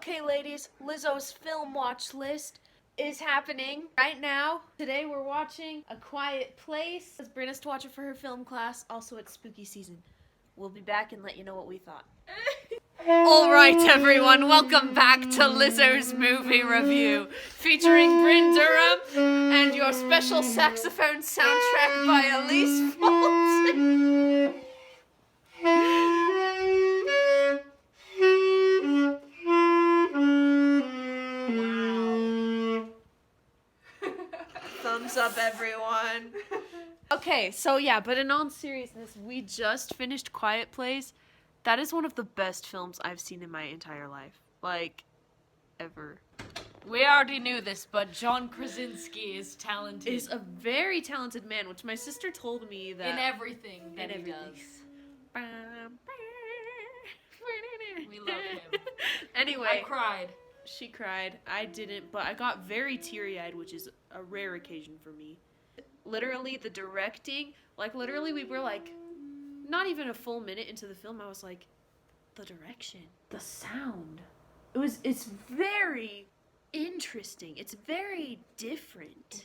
Okay, ladies, Lizzo's film watch list is happening right now. Today we're watching A Quiet Place. Brenna's to watch it for her film class. Also, it's spooky season. We'll be back and let you know what we thought. Alright, everyone, welcome back to Lizzo's movie review, featuring Bryn Durham and your special saxophone soundtrack by Elise Fulton. Thumbs up, everyone. Okay, so yeah, but in all seriousness, we just finished Quiet Place. That is one of the best films I've seen in my entire life. Like, ever. We already knew this, but John Krasinski is talented. Is a very talented man, which my sister told me that... in everything that he does. We love him. Anyway. I cried. She cried. I didn't, but I got very teary-eyed, which is a rare occasion for me. Literally, the directing, literally we were not even a full minute into the film, I was like, the direction, the sound. It's very interesting. It's very different.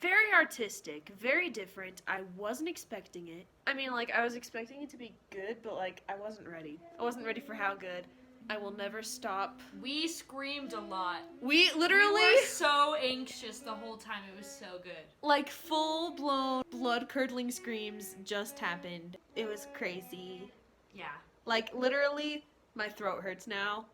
Very artistic, very different. I wasn't expecting it. I mean, I was expecting it to be good, but, I wasn't ready. I wasn't ready for how good. I will never stop. We screamed a lot. We literally... We were so anxious the whole time. It was so good. Full-blown, blood-curdling screams just happened. It was crazy. Yeah. Literally, my throat hurts now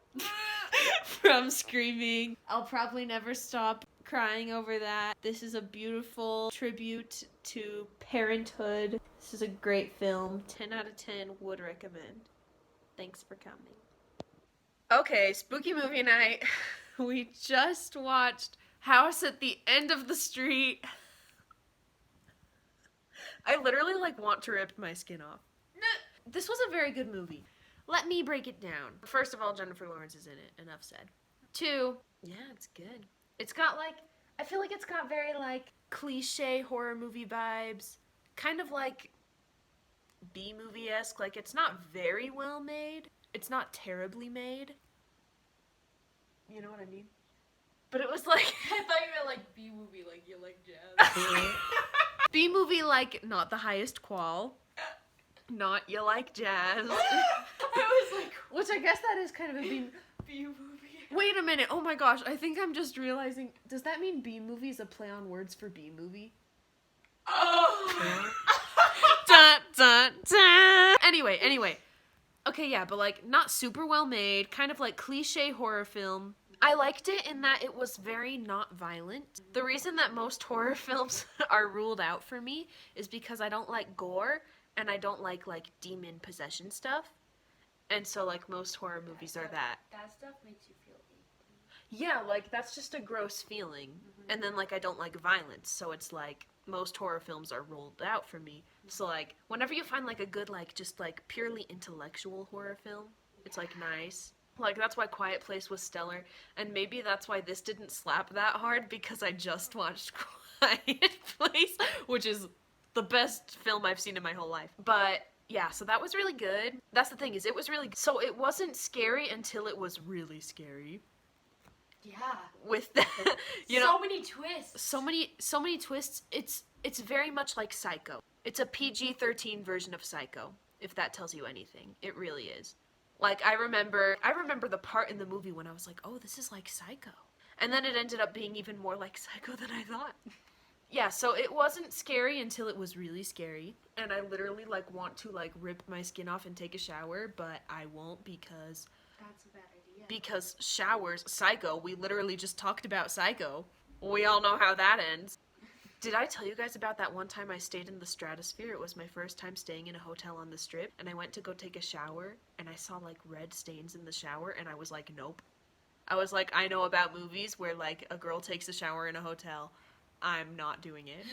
from screaming. I'll probably never stop crying over that. This is a beautiful tribute to parenthood. This is a great film. 10 out of 10 would recommend. Thanks for coming. Okay, spooky movie night. We just watched House at the End of the Street. I literally want to rip my skin off. This was a very good movie. Let me break it down. First of all, Jennifer Lawrence is in it. Enough said. 2, yeah, it's good. It's got I feel like it's got very cliche horror movie vibes. Kind of B-movie-esque. It's not very well made. It's not terribly made. You know what I mean? But it was I thought you meant B-movie, you like jazz. B-movie not the highest qual. Not you like jazz. I was which I guess that is kind of a B-movie. Wait a minute, oh my gosh, I think I'm just realizing, does that mean B-movie is a play on words for B-movie? Oh! Dun, dun, dun. Anyway. Okay, yeah, but not super well made, kind of cliche horror film. I liked it in that it was very not violent. The reason that most horror films are ruled out for me is because I don't like gore, and I don't like demon possession stuff. And so most horror movies are that. That stuff makes you feel icky. Yeah, that's just a gross feeling. Mm-hmm. And then I don't like violence, so it's most horror films are ruled out for me. So whenever you find a good just purely intellectual horror film, it's nice. That's why Quiet Place was stellar, and maybe that's why this didn't slap that hard, because I just watched Quiet Place, which is the best film I've seen in my whole life. But yeah, so that was really good. That's the thing, is it was really good. So it wasn't scary until it was really scary. Yeah. With that, so many twists. So many twists. It's very much like Psycho. It's a PG-13 version of Psycho, if that tells you anything. It really is. I remember the part in the movie when I was like, oh, this is like Psycho. And then it ended up being even more like Psycho than I thought. Yeah, so it wasn't scary until it was really scary. And I literally want to rip my skin off and take a shower, but I won't because... That's a bad idea. Because showers, Psycho, we literally just talked about Psycho. We all know how that ends. Did I tell you guys about that one time I stayed in the Stratosphere? It was my first time staying in a hotel on the Strip, and I went to go take a shower, and I saw red stains in the shower, and I was like, nope. I was like, I know about movies where a girl takes a shower in a hotel. I'm not doing it.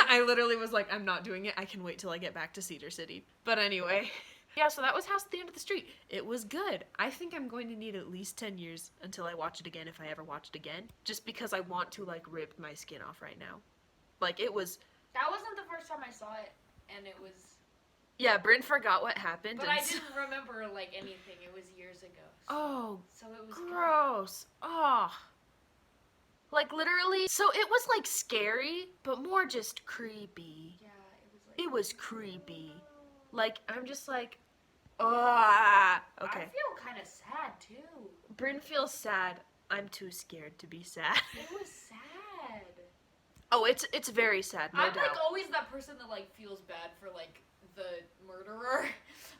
I literally was like, I'm not doing it. I can wait till I get back to Cedar City. But anyway. Yeah, so that was House at the End of the Street. It was good. I think I'm going to need at least 10 years until I watch it again, if I ever watch it again. Just because I want to rip my skin off right now. It was... That wasn't the first time I saw it, and it was Yeah, Bryn forgot what happened. But and I so- didn't remember, like, anything. It was years ago. Oh, So it was gross. Oh. Like, literally. So it was, like, scary, but more just creepy. Yeah, it was like... It was creepy. Like, I'm just like, ah. Okay. I feel kind of sad, too. Bryn feels sad. I'm too scared to be sad. It was sad. Oh, it's very sad, no I'm, doubt. like, always that person that, like, feels bad for, like, the murderer.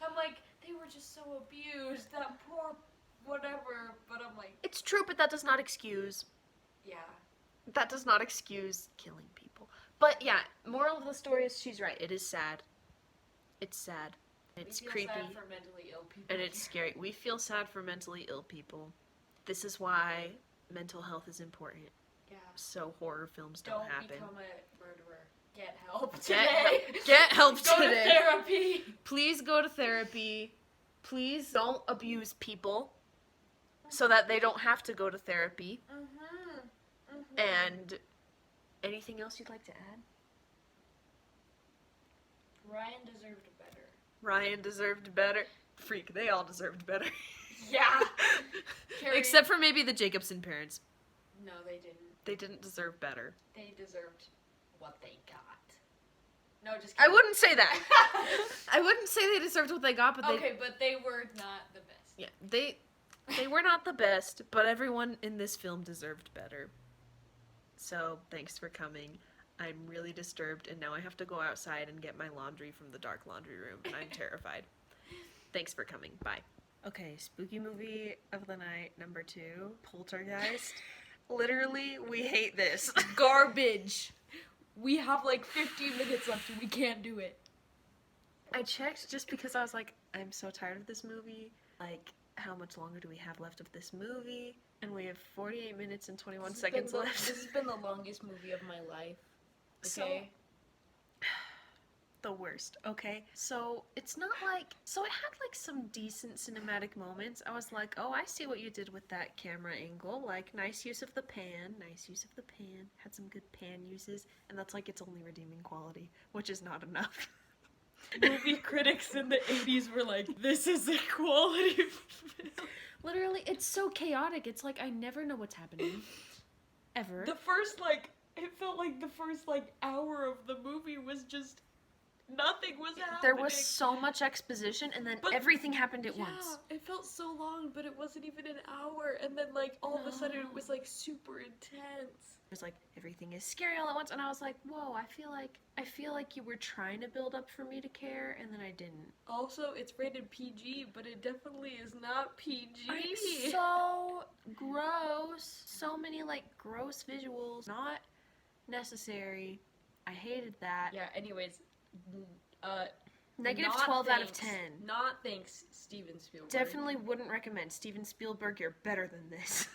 I'm like, they were just so abused. That poor whatever. But I'm like... It's true, but that does not excuse... Yeah. That does not excuse killing people. But yeah, moral of the story is she's right. It is sad. It's sad. It's we feel creepy. sad for mentally ill people. And it's scary. We feel sad for mentally ill people. This is why mental health is important. Yeah. So horror films don't happen. Become a murderer. Get help today. Get help Go today. to therapy. Please go to therapy. Please don't abuse people so that they don't have to go to therapy. And anything else you'd like to add? Ryan deserved better. Ryan deserved better. Freak, they all deserved better. Yeah. Carrie... Except for maybe the Jacobson parents. No, they didn't. They didn't deserve better. They deserved what they got. No, just I kidding. wouldn't say that. I wouldn't say they deserved what they got, but they... Okay, but they were not the best. Yeah, they were not the best, but everyone in this film deserved better. So, thanks for coming. I'm really disturbed, and now I have to go outside and get my laundry from the dark laundry room, and I'm terrified. Thanks for coming. Bye. Okay, spooky movie of the night, number 2, Poltergeist. Literally, we hate this. Garbage. We have like 15 minutes left and we can't do it. I checked just because I was like, I'm so tired of this movie. Like, how much longer do we have left of this movie? And we have 48 minutes and 21 seconds left. This has been the longest movie of my life. Okay? The worst, okay? So, it's not like... So, it had, like, some decent cinematic moments. I was like, oh, I see what you did with that camera angle. Like, nice use of the pan. Nice use of the pan. Had some good pan uses. And that's, like, its only redeeming quality, which is not enough. Movie critics in the 80s were like, this is a quality film. Literally, it's so chaotic. It's like, I never know what's happening. Ever. The first, like... It felt like the first, like, hour of the movie was just... Nothing was happening. There was so much exposition, and then everything happened at once. It felt so long, but it wasn't even an hour. And then, like, all of a sudden, it was, like, super intense. It was like, everything is scary all at once, and I was like, whoa, I feel like you were trying to build up for me to care, and then I didn't. Also, it's rated PG, but it definitely is not PG. It's so gross. So many, like, gross visuals. Not necessary. I hated that. Yeah, anyways... Negative not 12 out of thanks. 10. Not thanks, Steven Spielberg. Definitely wouldn't recommend. Steven Spielberg, you're better than this.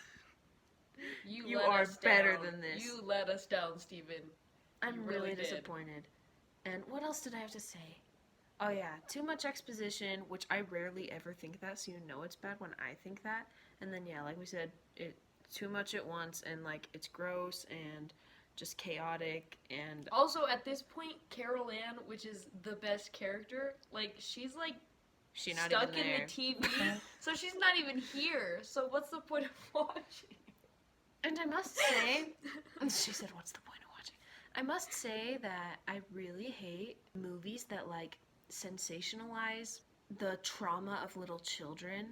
You are us better down. than this. You let us down, Steven. I'm really really did. disappointed. And what else did I have to say? Oh yeah, too much exposition, which I rarely ever think that, so you know it's bad when I think that. And then yeah, like we said, it too much at once, and like it's gross and just chaotic, and Also, at this point, Carol Ann, which is the best character, like, she's, like, she's not stuck even there. in the TV, so she's not even here, so what's the point of watching? And I must say, she said, what's the point of watching? I must say that I really hate movies that, like, sensationalize the trauma of little children.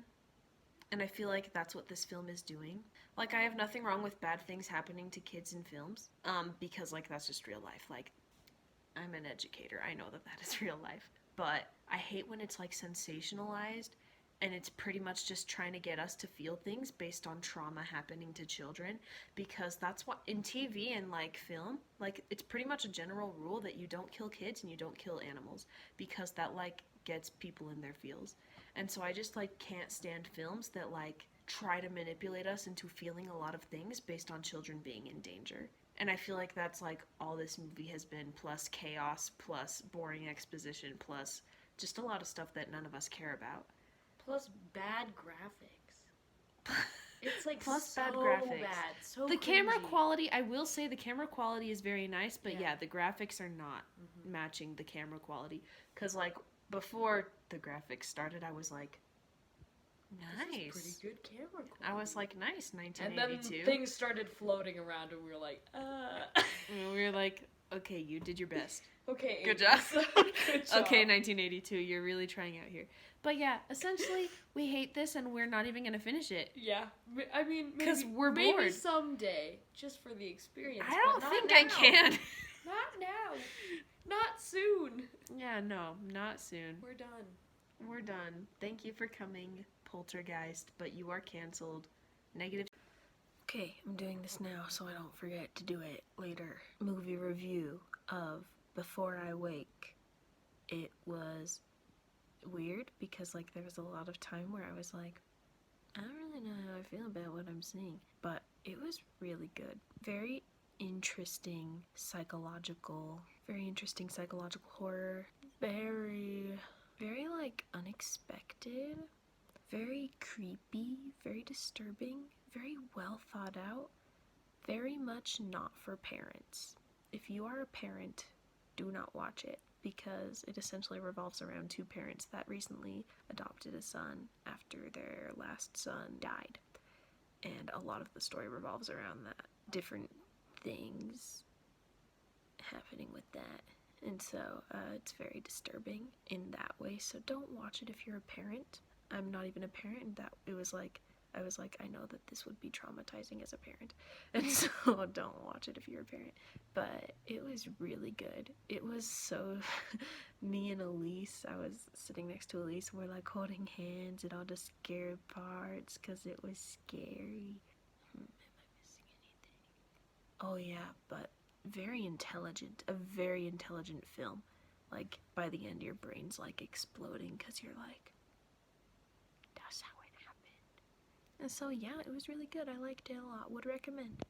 And I feel like that's what this film is doing. Like, I have nothing wrong with bad things happening to kids in films, because, like, that's just real life. Like, I'm an educator. I know that that is real life. But I hate when it's, like, sensationalized, and it's pretty much just trying to get us to feel things based on trauma happening to children, because that's what, in TV and, like, film, like, it's pretty much a general rule that you don't kill kids and you don't kill animals, because that, like, gets people in their feels. And so I just, like, can't stand films that, like, try to manipulate us into feeling a lot of things based on children being in danger. And I feel like that's, like, all this movie has been, plus chaos, plus boring exposition, plus just a lot of stuff that none of us care about. Plus bad graphics. It's, like, Plus so bad graphics. bad. So The camera cringy. quality, I will say the camera quality is very nice, but Yeah. yeah, the graphics are not matching the camera quality. Because, like, before the graphics started, I was like, nice. This is pretty good camera quality. I was like, nice, And 1982. then things started floating around, and we were like, And we were like, okay, you did your best. Okay. Good job. Good job. Okay, 1982, you're really trying out here. But yeah, essentially, we hate this, and we're not even gonna finish it. Yeah. I mean, because we're maybe bored. someday, just for the experience. I don't but think not I now. can. Not now. Not soon. Yeah, no, not soon. We're done. We're done. Thank you for coming, Poltergeist, but you are canceled. Negative. Okay, I'm doing this now so I don't forget to do it later. Movie review of Before I Wake. It was weird because like there was a lot of time where I was like, I don't really know how I feel about what I'm seeing, but it was really good. Very interesting psychological horror. Very like unexpected, very creepy, very disturbing, very well thought out, very much not for parents. If you are a parent, do not watch it, because it essentially revolves around two parents that recently adopted a son after their last son died. And a lot of the story revolves around that. Different things happening with that. And so it's very disturbing in that way. So don't watch it if you're a parent. I'm not even a parent. I was like, I know that this would be traumatizing as a parent. And so don't watch it if you're a parent. But it was really good. It was so... Me and Elise, I was sitting next to Elise, and we're like holding hands at all the scary parts because it was scary. Am I missing anything? Oh yeah, but very intelligent. A very intelligent film. Like, by the end, your brain's like exploding because you're like, that's how it happened. And so yeah, it was really good. I liked it a lot. Would recommend.